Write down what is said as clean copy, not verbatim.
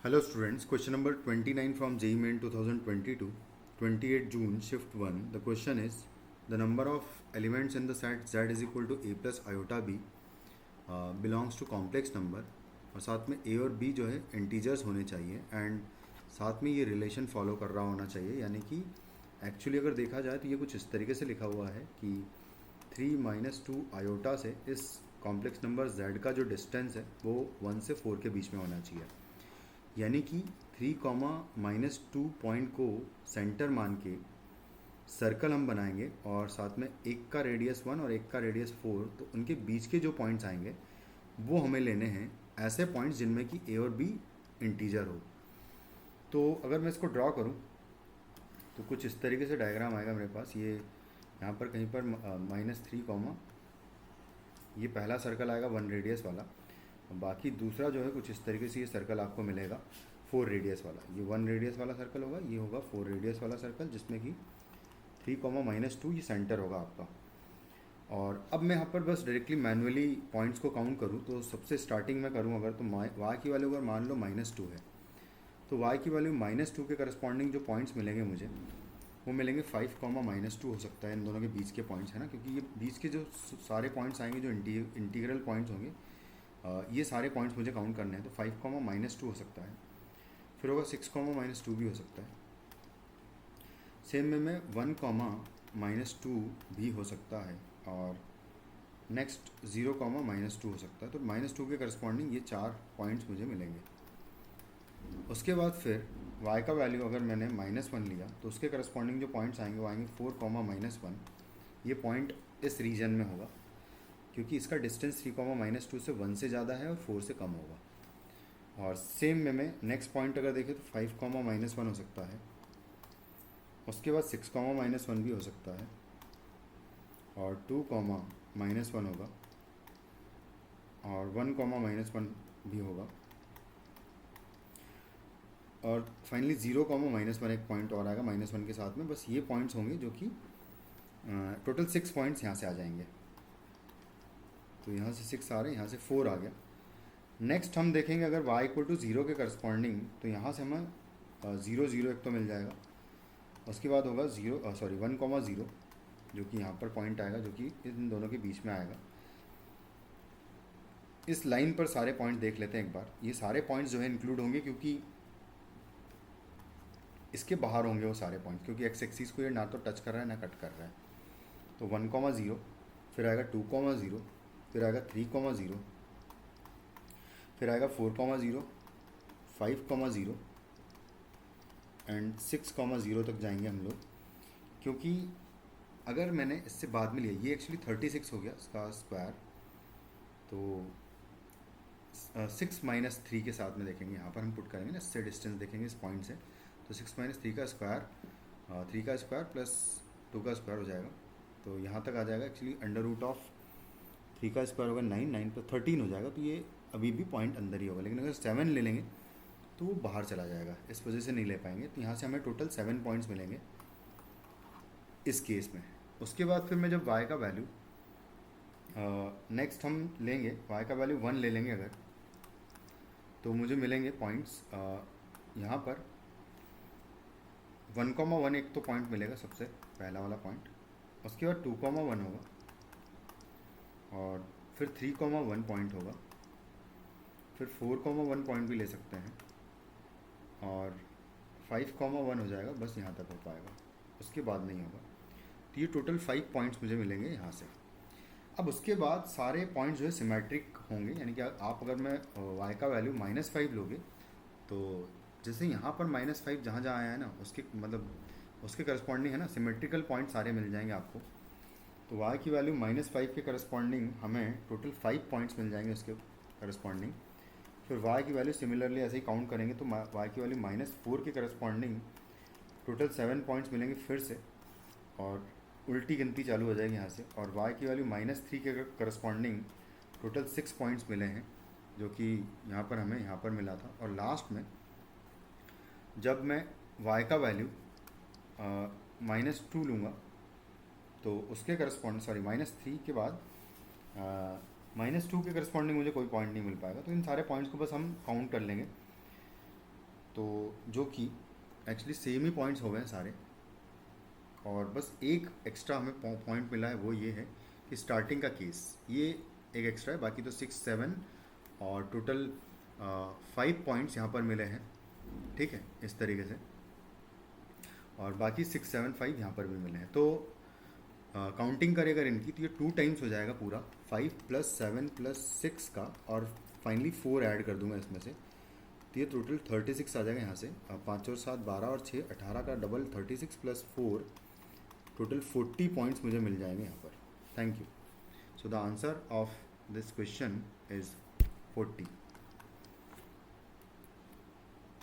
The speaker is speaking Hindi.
Hello students, question number 29 from JEE Main 2022, 28 June, shift 1. The question is, the number of elements in the set z is equal to a plus iota b belongs to complex number और साथ में a और b जो है इंटीजर्स होने चाहिए एंड साथ में ये रिलेशन फॉलो कर रहा होना चाहिए। यानी कि एक्चुअली अगर देखा जाए तो ये कुछ इस तरीके से लिखा हुआ है कि 3 माइनस 2 आयोटा से इस कॉम्प्लेक्स नंबर z का जो डिस्टेंस है वो 1 से 4 के बीच में होना चाहिए। यानी कि 3, -2 पॉइंट को सेंटर मान के सर्कल हम बनाएंगे और साथ में एक का रेडियस 1 और एक का रेडियस 4, तो उनके बीच के जो पॉइंट्स आएंगे वो हमें लेने हैं ऐसे पॉइंट्स जिनमें कि ए और बी इंटीजर हो। तो अगर मैं इसको ड्रॉ करूं तो कुछ इस तरीके से डायग्राम आएगा मेरे पास। ये यहाँ पर कहीं पर -3, ये पहला सर्कल आएगा 1 रेडियस वाला, बाकी दूसरा जो है कुछ इस तरीके से ये सर्कल आपको मिलेगा 4 रेडियस वाला। ये 1 रेडियस वाला सर्कल होगा, ये होगा 4 रेडियस वाला सर्कल जिसमें कि 3, -2 ये सेंटर होगा आपका। और अब मैं यहाँ पर बस डायरेक्टली मैनुअली पॉइंट्स को काउंट करूँ तो सबसे स्टार्टिंग में करूँ अगर, तो y की वैल्यू अगर मान लो -2 है तो y की वैल्यू -2 के करस्पॉन्डिंग जो पॉइंट्स मिलेंगे मुझे वो मिलेंगे 5, -2 हो सकता है इन दोनों के बीच के पॉइंट्स, है ना, क्योंकि ये बीच के जो सारे पॉइंट्स आएंगे जो इंटीग्रल पॉइंट्स होंगे, ये सारे पॉइंट्स मुझे काउंट करने हैं। तो 5, -2 हो सकता है, फिर होगा 6, -2 भी हो सकता है। सेम में 1, -2 भी हो सकता है और नेक्स्ट 0, -2 हो सकता है। तो -2 के करस्पॉन्डिंग ये 4 पॉइंट्स मुझे मिलेंगे। उसके बाद फिर y का वैल्यू अगर मैंने -1 लिया तो उसके करस्पॉन्डिंग जो पॉइंट्स आएंगे वो आएंगे 4, -1। ये पॉइंट इस रीजन में होगा क्योंकि इसका डिस्टेंस 3, -2 से 1 से ज़्यादा है और 4 से कम होगा। और सेम में नेक्स्ट पॉइंट अगर देखें तो 5, -1 हो सकता है। उसके बाद 6, -1 भी हो सकता है और 2, -1 होगा और 1, -1 भी होगा और फाइनली 0, -1 एक पॉइंट और आएगा -1 के साथ में। बस ये पॉइंट्स होंगे जो कि टोटल 6 पॉइंट्स यहाँ से आ जाएंगे। तो यहाँ से 6 आ रहे हैं, यहाँ से 4 आ गया। नेक्स्ट हम देखेंगे अगर y = 0 के करस्पॉन्डिंग, तो यहाँ से हमें 0, 0 एक तो मिल जाएगा। उसके बाद होगा 1, 0 जो कि यहाँ पर पॉइंट आएगा जो कि इन दोनों के बीच में आएगा। इस लाइन पर सारे पॉइंट देख लेते हैं एक बार। ये सारे पॉइंट्स जो है इंक्लूड होंगे क्योंकि इसके बाहर होंगे वो सारे पॉइंट्स, क्योंकि एक्स एक्सिस को ये ना तो टच कर रहा है ना कट कर रहा है। तो 1, 0, फिर आएगा 2, 0, फिर आएगा 3, 0, फिर आएगा 4, 0, 5, 0 एंड 6, 0 तक जाएंगे हम लोग। क्योंकि अगर मैंने इससे बाद में लिया, ये एक्चुअली 36 हो गया इसका स्क्वायर, तो 6 - 3 के साथ में देखेंगे। यहाँ पर हम पुट करेंगे ना, इससे डिस्टेंस देखेंगे इस पॉइंट से, तो 6 - 3 का स्क्वायर, 3 का स्क्वायर प्लस 2 का स्क्वायर हो जाएगा। तो यहाँ तक आ जाएगा एक्चुअली √3 का स्क्वायर होगा 9, 9 + 13 हो जाएगा। तो ये अभी भी पॉइंट अंदर ही होगा, लेकिन अगर 7 ले लेंगे तो वो बाहर चला जाएगा, इस वजह से नहीं ले पाएंगे। तो यहाँ से हमें टोटल 7 पॉइंट्स मिलेंगे इस केस में। उसके बाद फिर मैं जब y का वैल्यू नेक्स्ट हम लेंगे, y का वैल्यू 1 ले लेंगे अगर, तो मुझे मिलेंगे पॉइंट्स यहाँ पर 1, 1 एक तो पॉइंट मिलेगा सबसे पहला वाला पॉइंट। उसके बाद 2, 1 होगा और फिर 3, 1 पॉइंट होगा, फिर 4, 1 पॉइंट भी ले सकते हैं और 5, 1 हो जाएगा। बस यहाँ तक हो पाएगा, उसके बाद नहीं होगा। तो ये टोटल 5 पॉइंट्स मुझे मिलेंगे यहाँ से। अब उसके बाद सारे पॉइंट्स जो है सिमेट्रिक होंगे, यानी कि आप अगर मैं y का वैल्यू -5 लोगे तो जैसे यहाँ पर -5 जहाँ जहाँ आया है ना, उसके मतलब उसके करस्पॉन्डिंग है ना सिमेट्रिकल पॉइंट सारे मिल जाएंगे आपको। तो y की वैल्यू -5 के करस्पॉन्डिंग हमें टोटल 5 पॉइंट्स मिल जाएंगे उसके करस्पॉन्डिंग। फिर y की वैल्यू सिमिलरली ऐसे ही काउंट करेंगे तो y की वैल्यू -4 के करस्पॉन्डिंग टोटल 7 पॉइंट्स मिलेंगे फिर से, और उल्टी गिनती चालू हो जाएगी यहाँ से। और y की वैल्यू -3 के करस्पॉन्डिंग टोटल 6 पॉइंट्स मिले हैं जो कि यहाँ पर हमें यहाँ पर मिला था। और लास्ट में जब मैं y का वैल्यू -2 लूँगा तो उसके करस्पॉन्डिंग -3 के बाद -2 के करस्पॉन्डिंग मुझे कोई पॉइंट नहीं मिल पाएगा। तो इन सारे पॉइंट्स को बस हम काउंट कर लेंगे तो जो कि एक्चुअली सेम ही पॉइंट्स हो गए हैं सारे, और बस एक एक्स्ट्रा हमें पॉइंट मिला है, वो ये है कि स्टार्टिंग का केस ये एक एक्स्ट्रा है, बाकी तो 6 7 और टोटल 5 पॉइंट्स यहाँ पर मिले हैं, ठीक है, इस तरीके से, और बाकी 6 7 5 यहाँ पर भी मिले हैं। तो काउंटिंग करें अगर इनकी तो ये 2 टाइम्स हो जाएगा पूरा, 5 + 7 + 6 का, और फाइनली 4 ऐड कर दूंगा इसमें से, तो ये टोटल 36 आ जाएगा यहाँ से। 5 और 7 12 और 6 18 का डबल 36 + 4, टोटल 40 पॉइंट्स मुझे मिल जाएंगे यहाँ पर। Thank you. So the answer of this question is 40।